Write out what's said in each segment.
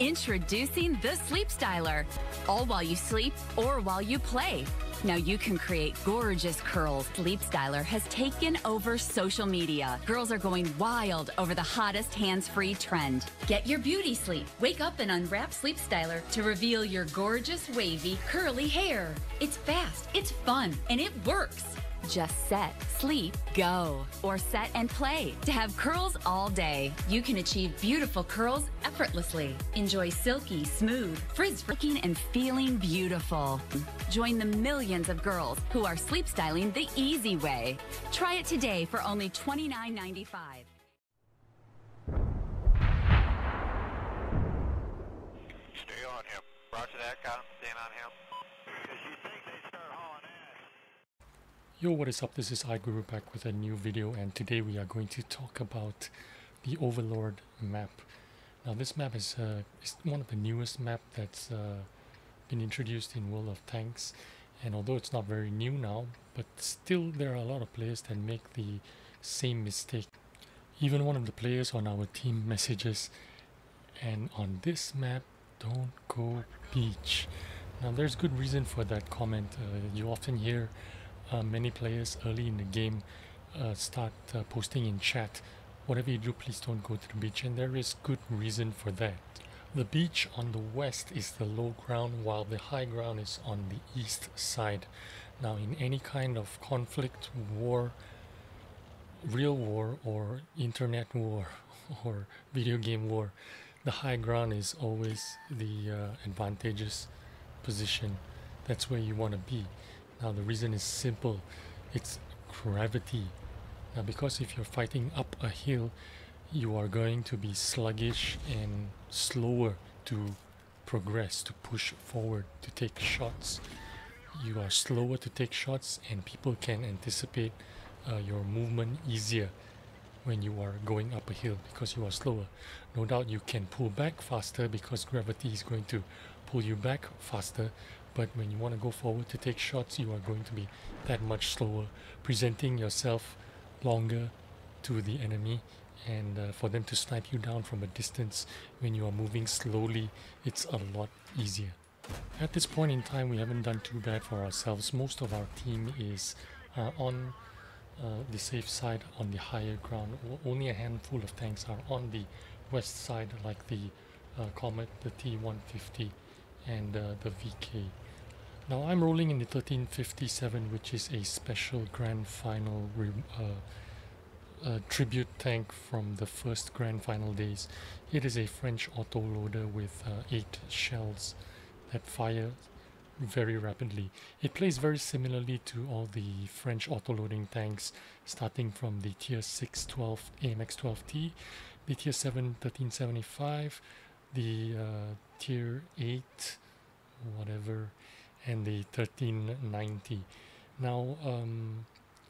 Introducing the Sleep Styler, all while you sleep or while you play. Now you can create gorgeous curls. Sleep Styler has taken over social media. Girls are going wild over the hottest hands-free trend. Get your beauty sleep. Wake up and unwrap Sleep Styler to reveal your gorgeous, wavy, curly hair. It's fast, it's fun, and it works. Just set, sleep, go, or set and play to have curls all day. You can achieve beautiful curls effortlessly. Enjoy silky, smooth, frizz-looking and feeling beautiful. Join the millions of girls who are sleep styling the easy way. Try it today for only $29.95. Stay on him. Roger that, Kyle. Staying on him. Because you think they start hauling ass. Yo, what is up? This is iGuru back with a new video, and today we are going to talk about the Overlord map. Now this map is one of the newest map that's been introduced in World of Tanks, and although it's not very new now, but still there are a lot of players that make the same mistake. Even one of the players on our team messages, and on this map, don't go beach. Now there's good reason for that comment. You often hear many players early in the game start posting in chat, whatever you do, please don't go to the beach, and there is good reason for that. The beach on the west is the low ground, while the high ground is on the east side. Now in any kind of conflict, war, real war or internet war or video game war, the high ground is always the advantageous position. That's where you want to be. Now the reason is simple, it's gravity. Now because if you're fighting up a hill, you are going to be sluggish and slower to progress, to push forward, to take shots. You are slower to take shots, and people can anticipate your movement easier when you are going up a hill because you are slower. No doubt you can pull back faster because gravity is going to pull you back faster, but when you want to go forward to take shots, you are going to be that much slower, presenting yourself longer to the enemy, and for them to snipe you down from a distance when you are moving slowly, it's a lot easier. At this point in time, we haven't done too bad for ourselves. Most of our team is on the safe side on the higher ground. Only a handful of tanks are on the west side, like the Comet, the T-150 and the VK. Now I'm rolling in the 1357, which is a special grand final tribute tank from the first grand final days. It is a French autoloader with 8 shells that fire very rapidly. It plays very similarly to all the French autoloading tanks, starting from the Tier 6 12 AMX-12T, the Tier 7 1375, the Tier 8 whatever, and the 1390. Now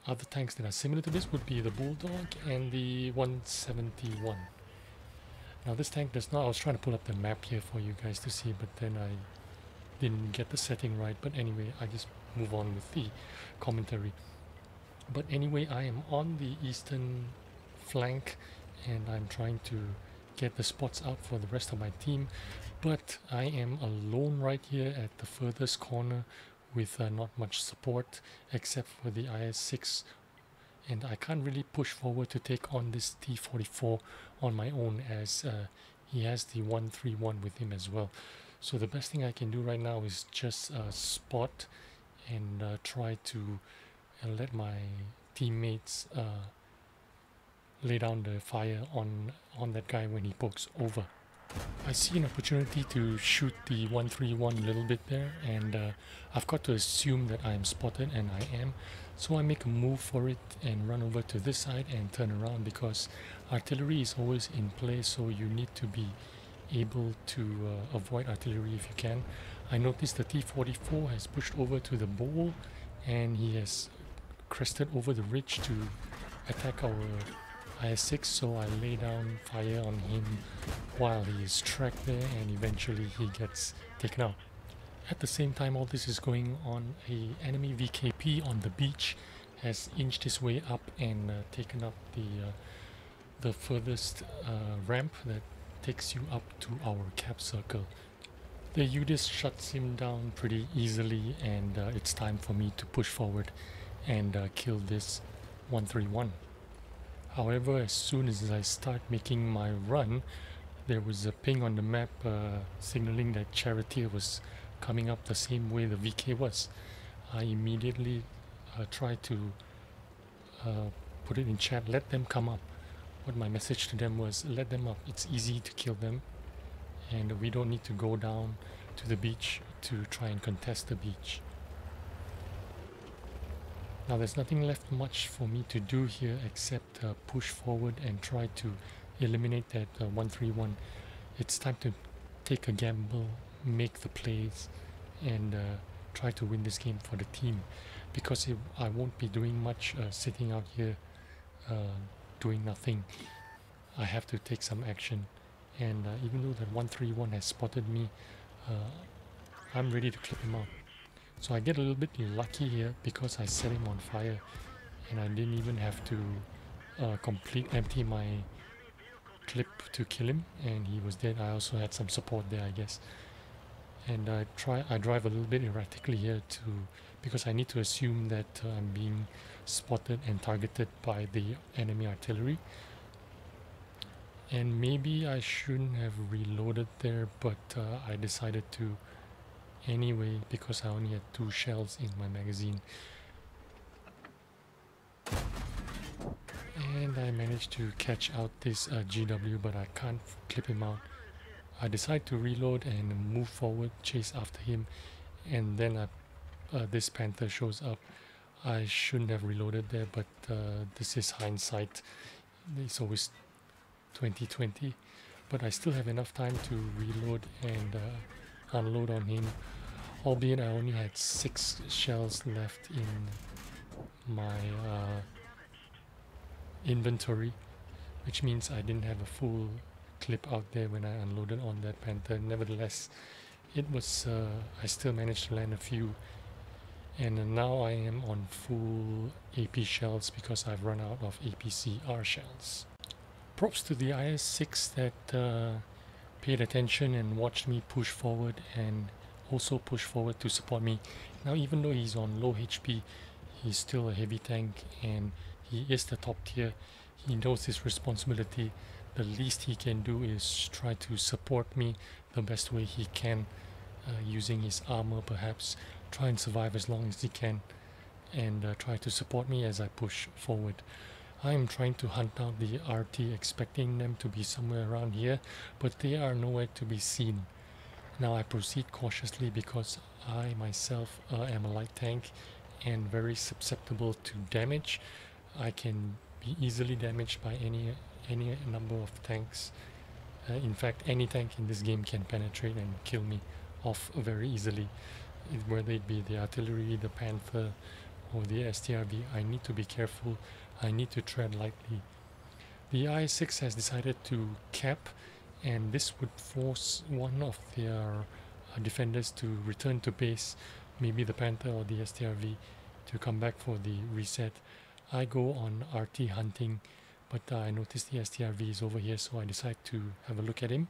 other tanks that are similar to this would be the Bulldog and the 171. Now this tank does not, I was trying to pull up the map here for you guys to see, but then I didn't get the setting right. But anyway, I just move on with the commentary. But anyway, I am on the eastern flank and I'm trying to get the spots out for the rest of my team, but I am alone right here at the furthest corner with not much support except for the IS-6, and I can't really push forward to take on this T-44 on my own, as he has the 131 with him as well. So the best thing I can do right now is just spot and try to let my teammates lay down the fire on that guy when he pokes over. I see an opportunity to shoot the 131 a little bit there, and I've got to assume that I am spotted, and I am. So I make a move for it and run over to this side and turn around, because artillery is always in play, so you need to be able to avoid artillery if you can. I noticed the T-44 has pushed over to the bowl, and he has crested over the ridge to attack our IS-6, so I lay down fire on him while he is tracked there, and eventually he gets taken out. At the same time all this is going on, a enemy VKP on the beach has inched his way up and taken up the furthest ramp that takes you up to our cap circle. The UDIS shuts him down pretty easily, and it's time for me to push forward and kill this 131. However, as soon as I start making my run, there was a ping on the map signaling that Charioteer was coming up the same way the VK was. I immediately tried to put it in chat, let them come up. What my message to them was, let them up, it's easy to kill them, and we don't need to go down to the beach to try and contest the beach. Now there's nothing left much for me to do here except push forward and try to eliminate that 131. It's time to take a gamble, make the plays, and try to win this game for the team, because I won't be doing much sitting out here doing nothing. I have to take some action, and even though that 131 has spotted me, I'm ready to clip him out. So I get a little bit lucky here because I set him on fire and I didn't even have to empty my clip to kill him, and he was dead. I also had some support there, I guess. And I drive a little bit erratically here because I need to assume that I'm being spotted and targeted by the enemy artillery. And maybe I shouldn't have reloaded there, but I decided to anyway because I only had 2 shells in my magazine. And I managed to catch out this GW, but I can't clip him out. I decide to reload and move forward, chase after him, and then this Panther shows up. I shouldn't have reloaded there, but this is hindsight. It's always 2020, but I still have enough time to reload and unload on him, albeit I only had 6 shells left in my inventory, which means I didn't have a full clip out there when I unloaded on that Panther. Nevertheless, it was I still managed to land a few, and now I am on full AP shells because I've run out of APCR shells. Props to the IS-6 that paid attention and watched me push forward and also push forward to support me. Now even though he's on low HP, he's still a heavy tank and he is the top tier. He knows his responsibility. The least he can do is try to support me the best way he can, using his armor perhaps, try and survive as long as he can, and try to support me as I push forward. I am trying to hunt out the RT, expecting them to be somewhere around here, but they are nowhere to be seen. Now I proceed cautiously because I myself am a light tank and very susceptible to damage. I can be easily damaged by any number of tanks. In fact, any tank in this game can penetrate and kill me off very easily. Whether it be the artillery, the Panther, or the STRV, I need to be careful. I need to tread lightly. The I-6 has decided to cap, and this would force one of their defenders to return to base, maybe the Panther or the STRV, to come back for the reset. I go on RT hunting, but I notice the STRV is over here, so I decide to have a look at him.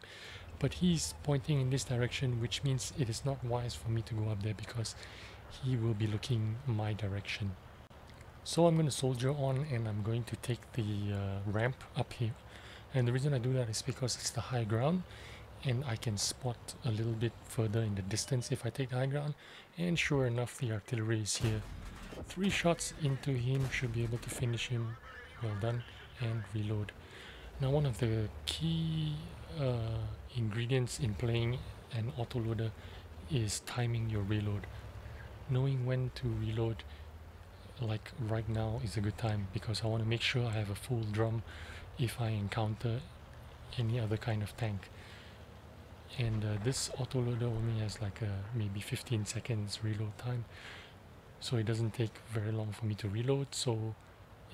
But he's pointing in this direction, which means it is not wise for me to go up there because he will be looking my direction. So I'm going to soldier on and I'm going to take the ramp up here. And the reason I do that is because it's the high ground and I can spot a little bit further in the distance if I take the high ground. And sure enough, the artillery is here. 3 shots into him should be able to finish him. Well done. And reload. Now one of the key ingredients in playing an autoloader is timing your reload. Knowing when to reload, like right now, is a good time because I want to make sure I have a full drum if I encounter any other kind of tank. And this autoloader only has like maybe 15 seconds reload time, so it doesn't take very long for me to reload. So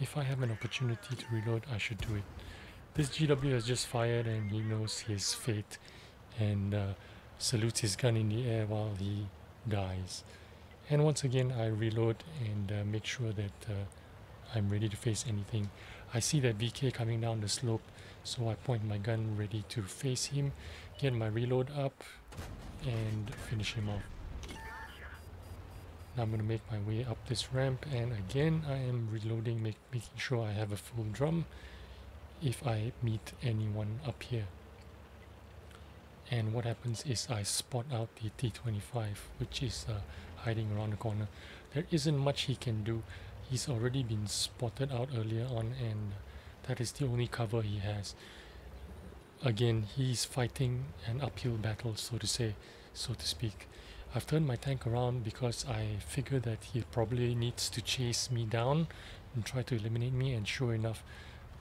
if I have an opportunity to reload, I should do it. This GW has just fired and he knows his fate and salutes his gun in the air while he dies. And once again I reload and make sure that I'm ready to face anything. I see that VK coming down the slope, so I point my gun ready to face him, get my reload up, and finish him off. Now I'm going to make my way up this ramp, and again I am reloading, making sure I have a full drum if I meet anyone up here. And what happens is I spot out the T-25, which is hiding around the corner. There isn't much he can do. He's already been spotted out earlier on, and that is the only cover he has. Again, he's fighting an uphill battle, so to speak. I've turned my tank around because I figure that he probably needs to chase me down and try to eliminate me, and sure enough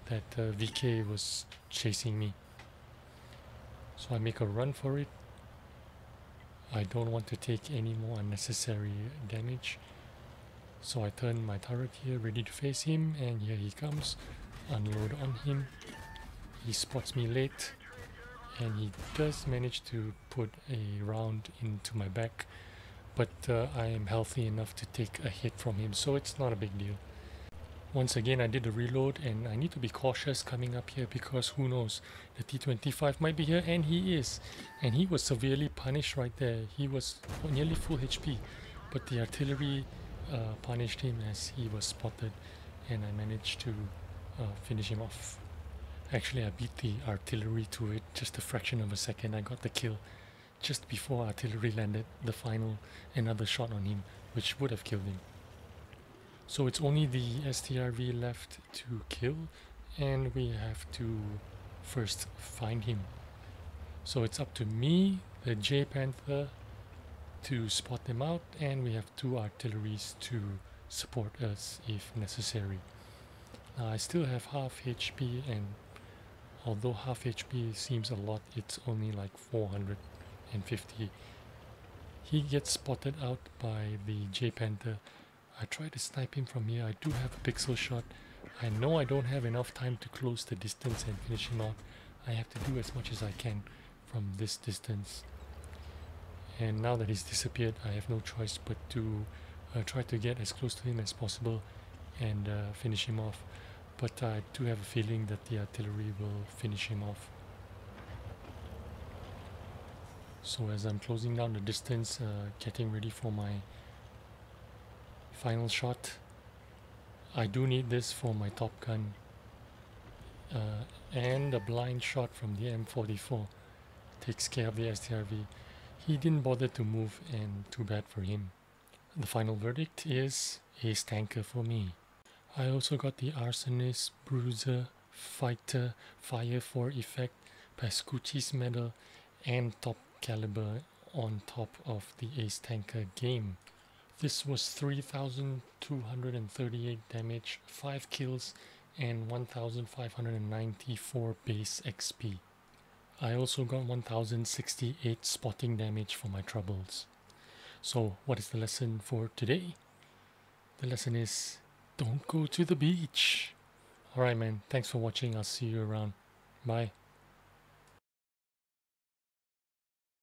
that VK was chasing me. So I make a run for it. I don't want to take any more unnecessary damage. So I turn my turret here ready to face him, and here he comes. Unload on him. He spots me late, and he does manage to put a round into my back, but I am healthy enough to take a hit from him, so it's not a big deal. Once again I did a reload, and I need to be cautious coming up here because who knows, the T-25 might be here, and he is, and he was severely punished right there. He was nearly full HP, but the artillery punished him as he was spotted, and I managed to finish him off. Actually, I beat the artillery to it just a fraction of a second. I got the kill just before artillery landed the final another shot on him, which would have killed him. So it's only the STRV left to kill, and we have to first find him. So it's up to me, the J Panther, to spot them out, and we have 2 artilleries to support us if necessary. Now I still have half HP, and although half HP seems a lot, it's only like 450. He gets spotted out by the J Panther. I try to snipe him from here. I do have a pixel shot. I know I don't have enough time to close the distance and finish him off. I have to do as much as I can from this distance. And now that he's disappeared, I have no choice but to try to get as close to him as possible and finish him off. But I do have a feeling that the artillery will finish him off. So as I'm closing down the distance, getting ready for my final shot, I do need this for my Top Gun, and a blind shot from the M44 takes care of the STRV. He didn't bother to move, and too bad for him. The final verdict is Ace Tanker for me. I also got the Arsonist, Bruiser, Fighter, Fire 4 Effect, Pascucci's Medal, and Top Caliber on top of the Ace Tanker game. This was 3,238 damage, 5 kills, and 1,594 base XP. I also got 1,068 spotting damage for my troubles. So what is the lesson for today? The lesson is, don't go to the beach. Alright man, thanks for watching. I'll see you around. Bye.